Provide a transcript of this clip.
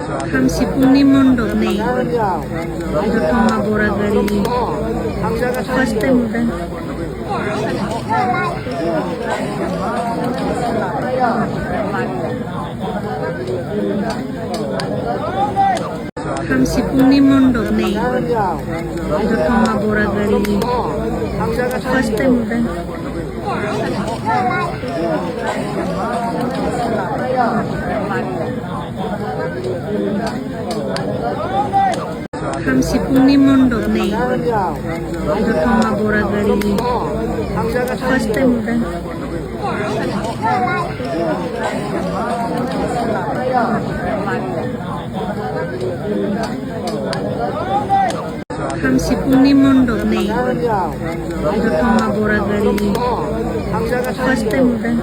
30분이 mondok nih. Untuk mabura gali. First time udah. Kamsipuni mondok nih. Untuk mabura gali. First time udah. Kamsipuni mondok nih. Untuk mabura gali. First time udah. Kamsipuni mondok nih. Untuk mabura gali. First time udah.